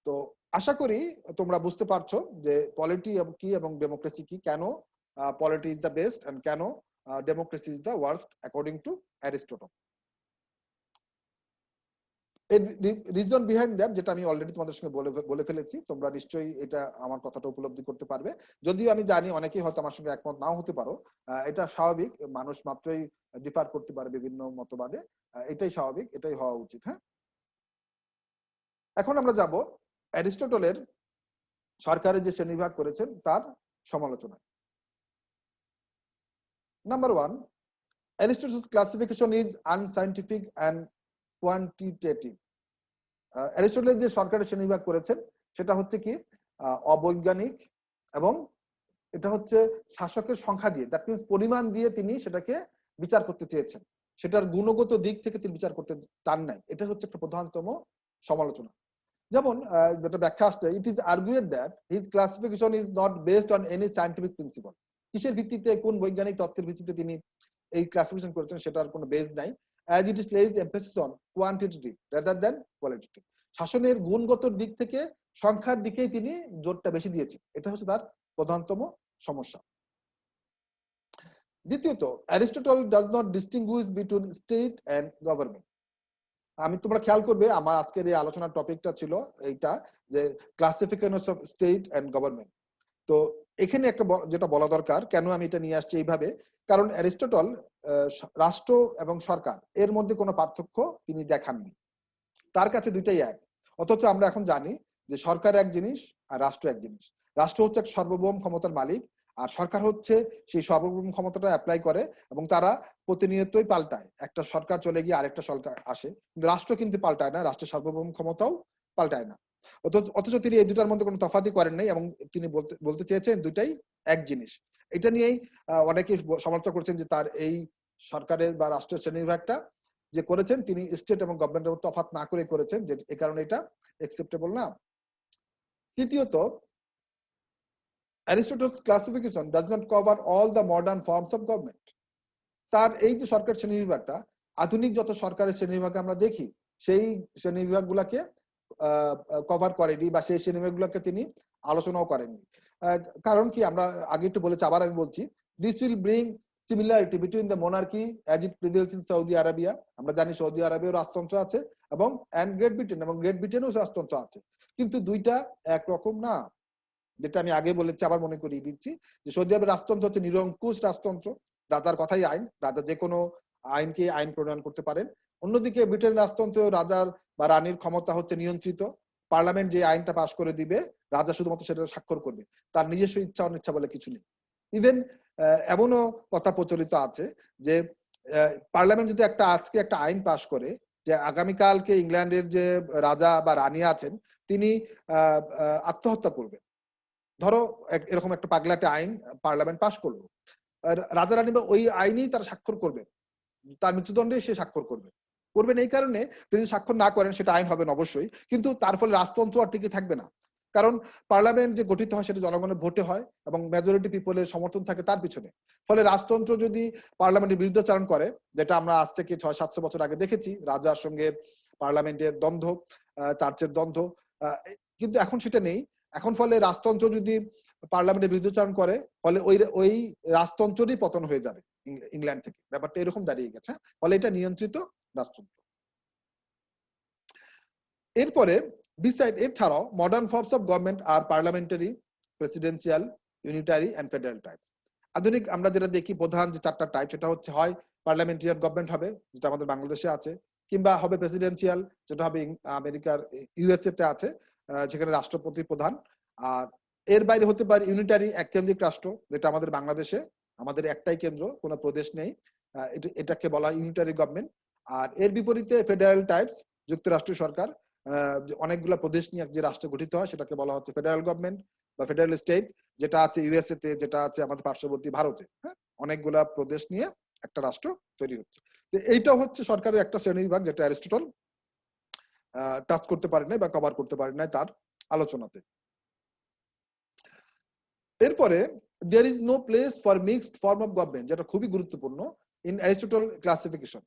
তো আশা করি তোমরা বুঝতে পারছো যে পলিটি কি এবং ডেমোক্রেসি কি, কেন polity is the best and কেন democracy is the worst according to Aristotle. এর রিজন বিহাইন্ড দ্যাট, যেটা আমি অলরেডি তোমাদের সঙ্গে বলে ফেলেছি, তোমরা নিশ্চয়ই এটা আমার কথাটা উপলব্ধি করতে পারবে। যদিও আমি জানি অনেকেই হয়তো আমার সঙ্গে একমত নাও হতে পারো, এটা স্বাভাবিক, মানুষ মাত্রই ডিফার করতে পারে বিভিন্ন মতবাদে, এটাই স্বাভাবিক, এটাই হওয়া উচিত। হ্যাঁ, এখন আমরা যাব অ্যারিস্টটলের সরকারের যে শ্রেণীবিভাগ করেছেন তার সমালোচনায়। Number 1, Aristotle's classification is unscientific and quantitative. অ্যারিস্টটলের যে সরকারের শ্রেণীবিভাগ করেছেন সেটা হচ্ছে কি অবৈজ্ঞানিক, এবং এটা হচ্ছে শাসকের সংখ্যা দিয়ে, দ্যাট মিনস পরিমাণ দিয়ে তিনি সেটাকে বিচার করতে চেয়েছেন, সেটার গুণগত দিক থেকে তিনি বিচার করতে চান নাই। এটা হচ্ছে একটা প্রধানতম সমালোচনা। যেমন যেটা ব্যাখ্যা আসছে, it is argued that his classification is not based on any scientific principle. কিসের ভিত্তিতে, কোন বৈজ্ঞানিক তত্ত্বের ভিত্তিতে তিনি এই ক্লাসিফিকেশন করেছেন সেটার কোনো বেস নাই। As it is place emphasis on quantitative rather than qualitative. শাসনের গুণগত দিক থেকে সংখ্যার দিকেই তিনি জোরটা বেশি দিয়েছেন, এটা হচ্ছে তার প্রধানতম সমস্যা। দ্বিতীয়ত, Aristotle does not distinguish between state and government. আমি তোমরা খেয়াল করবে আমার আজকের এই আলোচনার টপিকটা ছিল এইটা, যে classification of state and government. তো এখানে একটা যেটা বলা দরকার, কেন আমি এটা নিয়ে আসছি এইভাবে, কারণ অ্যারিস্টটল রাষ্ট্র এবং সরকার এর মধ্যে কোনো পার্থক্য তিনি দেখাননি, তার কাছে দুইটাই এক। অথচ আমরা এখন জানি যে সরকার এক জিনিস আর রাষ্ট্র এক জিনিস। রাষ্ট্র হচ্ছে এক সার্বভৌম ক্ষমতার মালিক, আর সরকার হচ্ছে সেই সার্বভৌম ক্ষমতাটা অ্যাপ্লাই করে এবং তারা প্রতিনিয়তই পাল্টায়। একটা সরকার চলে গিয়ে আরেকটা সরকার আসে, কিন্তু রাষ্ট্র কিন্তু পাল্টায় না, রাষ্ট্রের সার্বভৌম ক্ষমতাও পাল্টায় না। অথচ তিনি এই দুটার মধ্যে কোনো তফাৎই করেন নাই, এবং তিনি বলতে চেয়েছেন দুটাই এক জিনিস। এটা নিয়েই অনেকে সমালোচনা করছেন যে তার এই সরকারের বা রাষ্ট্রের শ্রেণীবিভাগটা যে করেছেন তিনি স্টেট এবং গভর্নমেন্টের তফাৎ না করে করেছেন, যে এই কারণে এটা অ্যাকসেপ্টেবল না। তৃতীয়ত, Aristotle's classification does not cover all the modern forms of government. তার এই যে সরকার শ্রেণীবিভাগটা, আধুনিক যত সরকারের শ্রেণীবিভাগ আমরা দেখি সেই শ্রেণীবিভাগগুলোকে কভার করেনি, বা সেই শ্রেণীবিভাগগুলোকে তিনি আলোচনাও করেননি। কারণ কি, আমরা আগে একটু বলেছি, আবার আমি বলছি, this will bring similarity between the monarchy as it prevails in Saudi Arabia. আমরা জানি সৌদি আরবেও রাজতন্ত্র আছে, এবং গ্রেট ব্রিটেন, এবং গ্রেট ব্রিটেনও রাজতন্ত্র আছে, কিন্তু দুইটা একরকম না। যেটা আমি আগে বলেছি, আবার মনে করিয়ে দিচ্ছি, যে সৌদি আরবের রাজতন্ত্র হচ্ছে নিরঙ্কুশ রাজতন্ত্র, রাজার কথাই আইন, রাজা যে কোনো আইনকে আইন প্রণয়ন করতে পারেন। অন্যদিকে ব্রিটেন রাজতন্ত্র রাজার বা রানীর ক্ষমতা হচ্ছে নিয়ন্ত্রিত, পার্লামেন্ট যে আইনটা পাশ করে দিবে রাজা শুধুমাত্র সেটা স্বাক্ষর করবে, তার নিজস্ব ইচ্ছা অনিচ্ছা বলে কিছু নেই। ইভেন এমনও কথা প্রচলিত আছে যে পার্লামেন্ট যদি আজকে একটা আইন পাশ করে যে আগামীকালকে ইংল্যান্ডের যে রাজা বা রানী আছেন তিনি আত্মহত্যা করবে, ধরো এরকম একটা পাগলাটে আইন পার্লামেন্ট পাশ করলো, রাজা রানী ওই আইনেই তারা স্বাক্ষর করবে, তার মৃত্যুদণ্ডে সে স্বাক্ষর করবেন। এই কারণে তিনি স্বাক্ষর না করেন সেটা আইন হবে না অবশ্যই, কিন্তু তার ফলে রাজতন্ত্র আর টিকে থাকবে না। কারণ পার্লামেন্ট যে গঠিত হয় সেটা জনগণের ভোটে হয় এবং মেজরিটি পিপলের সমর্থন থাকে তার পিছনে। ফলে রাজতন্ত্র যদি পার্লামেন্টের বিরুদ্ধাচরণ করে, যেটা আমরা আজ থেকে 600-700 বছর আগে দেখেছি, রাজার সঙ্গে পার্লামেন্টের দ্বন্দ্ব, চার্চের দ্বন্দ্ব, কিন্তু এখন সেটা নেই। এখন ফলে রাজতন্ত্র যদি পার্লামেন্টের বিরুদ্ধাচরণ করে, ফলে ওই রাজতন্ত্রই পতন হয়ে যাবে ইংল্যান্ড থেকে, ব্যাপারটা এরকম দাঁড়িয়ে গেছে। ফলে এটা নিয়ন্ত্রিত রাজতন্ত্র। এরপরে এছাড়াও মডার্ন ফর্মস অফ গভর্নমেন্ট আর parliamentary, presidential, unitary and federal types. আধুনিক আমরা যেটা দেখি প্রধান যে চারটা টাইপ, সেটা হচ্ছে হয় পার্লামেন্টারিয়ান গভর্নমেন্ট হবে, যেটা আমাদের বাংলাদেশে আছে, কিংবা হবে প্রেসিডেন্সিয়াল, যেটা হবে আমেরিকার ইউএসএ তে আছে, যেখানে রাষ্ট্রপতি প্রধান। আর এর বাইরে হতে পারে ইউনিটারি, এককেন্দ্রিক রাষ্ট্র, যেটা আমাদের বাংলাদেশে আমাদের একটাই কেন্দ্র, কোনো প্রদেশ নেই, এটাকে বলা হয় ইউনিটারি গভর্নমেন্ট। আর এর বিপরীতে ফেডারেল টাইপস, যুক্তরাষ্ট্রীয় সরকার, অনেকগুলা প্রদেশ নিয়ে যে রাষ্ট্র গঠিত হয় সেটাকে বলা হচ্ছে ফেডারেল গভর্নমেন্ট বা ফেডারেল স্টেট, যেটা আছে ইউএসএ তে, যেটা আছে আমাদের পার্শ্ববর্তী ভারতে। হ্যাঁ, অনেকগুলা প্রদেশ নিয়ে একটা রাষ্ট্র তৈরি হচ্ছে। তো এইটা হচ্ছে সরকারের একটা শ্রেণীবিভাগ, যেটা অ্যারিস্টটল টাচ করতে পারে নাই বা কভার করতে পারে নাই তার আলোচনাতে। এরপরে there is no place for mixed form of government, যেটা খুবই গুরুত্বপূর্ণ in Aristotle classification,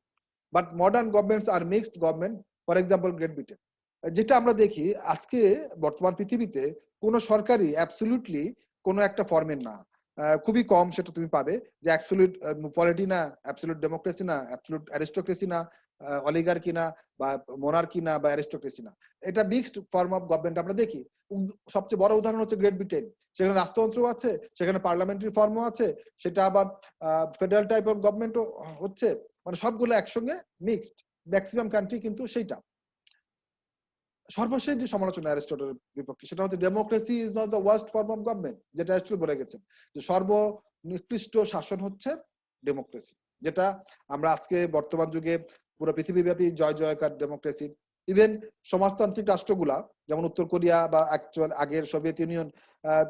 but modern governments are mixed government, for example Great Britain. যেটা আমরা দেখি আজকে বর্তমান পৃথিবীতে কোন সরকারই অ্যাবসলিউটলি কোনো একটা ফর্মের না। খুবই কম সেটা তুমি পাবে যে অ্যাবসলিউট পলিটি না, অ্যাবসলিউট ডেমোক্রেসি না, অ্যাবসলিউট অ্যারিস্টোক্রেসি না, অলিগার্কি না, বা মোনার্কি না, বা অ্যারিস্টোক্রেসি না। এটা মিক্সড ফর্ম অফ গভর্নমেন্ট আমরা দেখি। সবচেয়ে বড় উদাহরণ হচ্ছে গ্রেট ব্রিটেন। সেখানে রাজতন্ত্র আছে, সেখানে পার্লামেন্টারি ফর্মও আছে, সেটা আবার ফেডারেল টাইপ অফ গভর্নমেন্টও হচ্ছে, মানে সবগুলো একসঙ্গে মিক্সড। ম্যাক্সিমাম কান্ট্রি কিন্তু সেইটা। সর্বশেষ যে সমালোচনা অ্যারিস্টটলের বিপক্ষে সেটা হচ্ছে democracy is not the worst form of government, যেটা অ্যাকচুয়ালি বলে গেছেন যে সর্বনিকৃষ্ট শাসন হচ্ছে ডেমোক্রেসি, যেটা আমরা আজকে বর্তমান যুগে পুরো পৃথিবীব্যাপী জয় জয়কার ডেমোক্রেসি। ইভেন সমাজতান্ত্রিক রাষ্ট্রগুলা যেমন উত্তর কোরিয়া বা অ্যাকচুয়াল আগের সোভিয়েত ইউনিয়ন,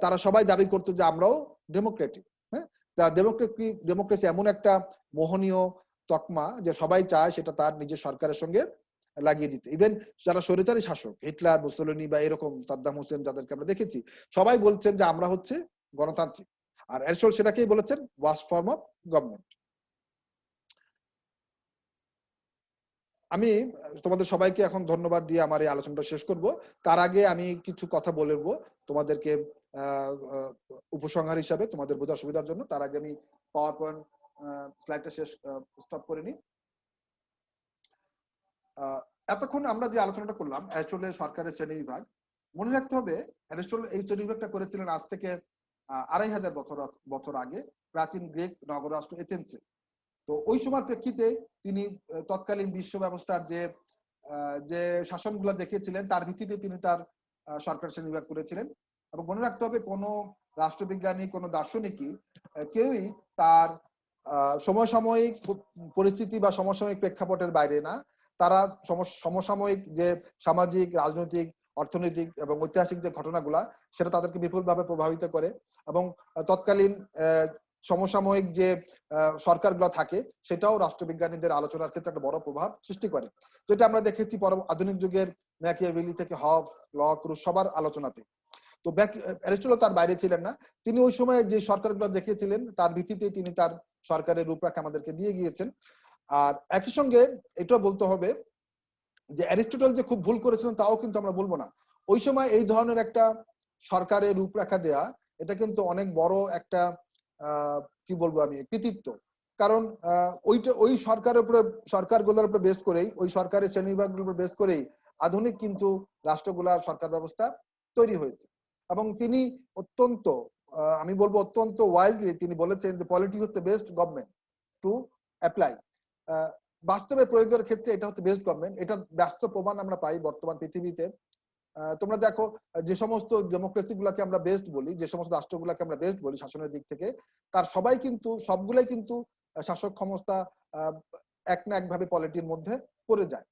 তারা সবাই দাবি করতো যে আমরাও ডেমোক্রেটিক। হ্যাঁ, ডেমোক্রেসি এমন একটা মোহনীয় তকমা যে সবাই চায় সেটা তার নিজের সরকারের সঙ্গে লাগিয়ে দিতে। ইভেন যারা স্বৈরাচারী শাসক হিটলার, মুসোলিনি বা এরকম সাদ্দাম হোসেন যাদেরকে আমরা দেখেছি, সবাই বলছেন যে আমরা হচ্ছে গণতান্ত্রিক। আর এরশোল সেটাকেই বলেছেন ওয়ার্স্ট ফর্ম অফ গভর্নমেন্ট। আমি তোমাদের সবাইকে এখন ধন্যবাদ দিয়ে আমার এই আলোচনাটা শেষ করব। তার আগে আমি কিছু কথা বলবো তোমাদেরকে উপসংহার হিসাবে তোমাদের বোঝার সুবিধার জন্য। তার আগে আমি পাওয়ার পয়েন্ট স্লাইডটা স্টপ করে নিই। এতক্ষণ আমরা যে আলোচনাটা করলাম অ্যারিস্টটলের সরকারের শ্রেণী বিভাগ, মনে রাখতে হবে অ্যারিস্টটল এই শ্রেণী বিভাগটা করেছিলেন আজ থেকে 2500 বছর আগে প্রাচীন গ্রিক নগররাষ্ট্র এথেন্সে। তো ওই সময়ের প্রেক্ষিতে তিনি তৎকালীন বিশ্ব ব্যবস্থার যে শাসনগুলো দেখিয়েছিলেন তার ভিত্তিতে তিনি তার সরকার শ্রেণী বিভাগ করেছিলেন। এবং মনে রাখতে হবে কোনো রাষ্ট্রবিজ্ঞানী, কোনো দার্শনিকই কেউই তার সমসাময়িক পরিস্থিতি বা সমসাময়িক প্রেক্ষাপটের বাইরে না। তারা সমসাময়িক যে সামাজিক, রাজনৈতিক, অর্থনৈতিক এবং ঐতিহাসিক যে ঘটনাগুলা সেটা তাদেরকে বিপুলভাবে প্রভাবিত করে। এবং তৎকালীন সমসাময়িক যে সরকারগুলো থাকে সেটাও রাষ্ট্রবিজ্ঞানীদের আলোচনার ক্ষেত্রে একটা বড় প্রভাব সৃষ্টি করে, যেটা আমরা দেখেছি আধুনিক যুগের ম্যাকিয়াভেলি থেকে হবস, লক, রুশ সবার আলোচনাতে। তো অ্যারিস্টটল তার বাইরে ছিলেন না। তিনি ওই সময় যে সরকারগুলো দেখিয়েছিলেন তার ভিত্তিতে তিনি তার সরকারের রূপরেখা আমাদেরকে দিয়ে গিয়েছেন। আর একই সঙ্গে এটাও বলতে হবে যে অ্যারিস্টটল যে খুব ভুল করেছিলেন তাও কিন্তু আমরা বলবো না। ওই সময় এই ধরনের একটা সরকারের রূপরেখা দেয়া এটা কিন্তু অনেক বড় একটা কি বলবো আমি কৃতিত্ব। কারণ ওই সরকারগুলোর উপরে বেস করেই, ওই সরকারের শ্রেণীবিভাগগুলোর উপর বেস করেই আধুনিক কিন্তু রাষ্ট্রগুলার সরকার ব্যবস্থা তৈরি হয়েছে। এবং তিনি অত্যন্ত আমি বলবো অত্যন্ত ওয়াইজলি তিনি বলেছেন যে পলিটিক্স হচ্ছে বেস্ট গভর্নমেন্ট টু অ্যাপ্লাই। বাস্তবে প্রয়োগের ক্ষেত্রে এটা হচ্ছে বেস্ট গভর্নমেন্ট। এটার বাস্তব প্রমাণ আমরা পাই বর্তমান পৃথিবীতে। তোমরা দেখো যে সমস্ত ডেমোক্রেসি গুলাকে আমরা বেস্ট বলি, যে সমস্ত রাষ্ট্রগুলাকে আমরা বেস্ট বলি শাসনের দিক থেকে, তার সবগুলাই কিন্তু শাসক ক্ষমতা এক না একভাবে পলিটির মধ্যে পড়ে যায়।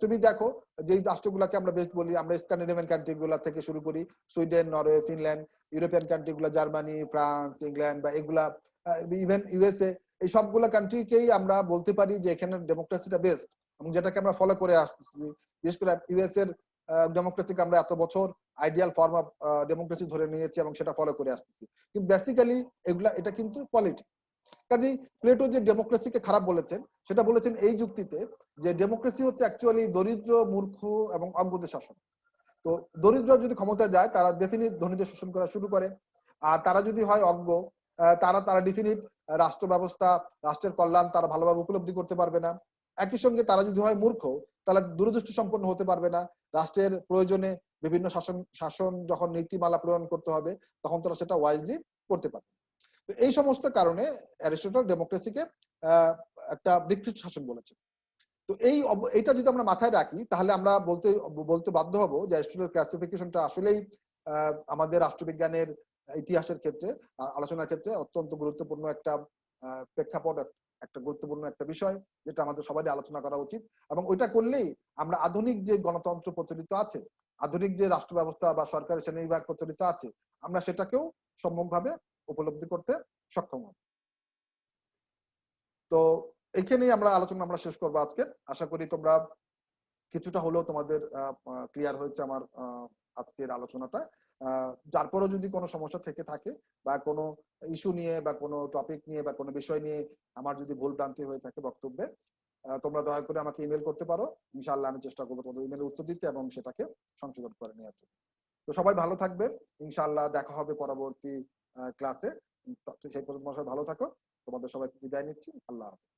তুমি দেখো যে রাষ্ট্রগুলাকে আমরা বেস্ট বলি, আমরা স্ক্যান্ডিনেভিয়ান কান্ট্রি গুলা থেকে শুরু করি, Sweden, Norway, Finland, European country গুলা, জার্মানি, ফ্রান্স, ইংল্যান্ড বা এগুলা, ইভেন ইউএসএ, এই সবগুলা কান্ট্রিকেই আমরা বলতে পারি যে এখানে ডেমোক্রেসিটা বেস্ট এবং যেটাকে আমরা ফলো করে আসতেছি। বিশেষ করে ইউএস এর ডেমোক্রেসিকে আমরা এত বছর আইডিয়াল ফর্ম অফ ডেমোক্রেসি ধরে নিয়েছি এবং সেটা ফলো করে আসতেছি। কিন্তু বেসিক্যালি এটা কিন্তু পলিটিক্স। কাজেই প্লেটো যে ডেমোক্রেসিকে খারাপ বলেছেন সেটা বলেছেন এই যুক্তিতে যে ডেমোক্রেসি হচ্ছে অ্যাকচুয়ালি দরিদ্র, মূর্খ এবং অজ্ঞদের শাসন। তো দরিদ্র যদি ক্ষমতা যায় তারা ডেফিনিট ধনীদের শোষণ করা শুরু করে, আর তারা যদি হয় অজ্ঞ, তারা ডেফিনিট রাষ্ট্র ব্যবস্থা, রাষ্ট্রের কল্যাণ তারা ভালোভাবে উপলব্ধি করতে পারবে না। একই সঙ্গে তারা যদি হয় মূর্খ তাহলে দূরদৃষ্টি সম্পন্ন হতে পারবে না। রাষ্ট্রের প্রয়োজনে বিভিন্ন শাসন যখন নীতিমালা প্রণয়ন করতে হবে তখন তারা সেটা ওয়াইজলি করতে পারবে। এই সমস্ত কারণে অ্যারিস্টটল ডেমোক্রেসিকে একটা বিকৃত শাসন বলেছে। তো এইটা যদি আমরা মাথায় রাখি তাহলে আমরা বলতে বাধ্য হব যে অ্যারিস্টটলের ক্লাসিফিকেশনটা আসলেই আমাদের রাষ্ট্রবিজ্ঞানের ইতিহাসের ক্ষেত্রে, আলোচনার ক্ষেত্রে অত্যন্ত গুরুত্বপূর্ণ একটা প্রেক্ষাপট, একটা গুরুত্বপূর্ণ একটা বিষয় যেটা আমাদের সবারই আলোচনা করা উচিত। এবং ওইটা করলেই আমরা আধুনিক যে গণতন্ত্র প্রচলিত আছে, আধুনিক যে রাষ্ট্র ব্যবস্থা বা সরকারি শ্রেণীবিভাগ প্রচলিত আছে, আমরা সেটাকেও সম্যকভাবে উপলব্ধি করতে সক্ষম হব। তো এখানেই আমরা আলোচনা শেষ করবো আজকে। আশা করি তোমরা কিছুটা হলেও তোমাদের ক্লিয়ার হয়েছে আমার আজকের আলোচনাটা। যারপরও যদি কোনো সমস্যা থেকে থাকে বা কোনো ইস্যু নিয়ে বা কোনো টপিক নিয়ে বা কোনো বিষয় নিয়ে আমার যদি ভুল ভ্রান্তি হয়ে থাকে বক্তব্যে, তোমরা দয়া করে আমাকে ইমেল করতে পারো, ইনশাআল্লাহ আমি চেষ্টা করবো তোমাদের ইমেলের উত্তর দিতে এবং সেটাকে সংশোধন করে নেওয়ার জন্য। তো সবাই ভালো থাকবে, ইনশাআল্লাহ দেখা হবে পরবর্তী ক্লাসে। সেই পর্যন্ত সবাই ভালো থাকো, তোমাদের সবাইকে বিদায় নিচ্ছি, আল্লাহ হাফেজ।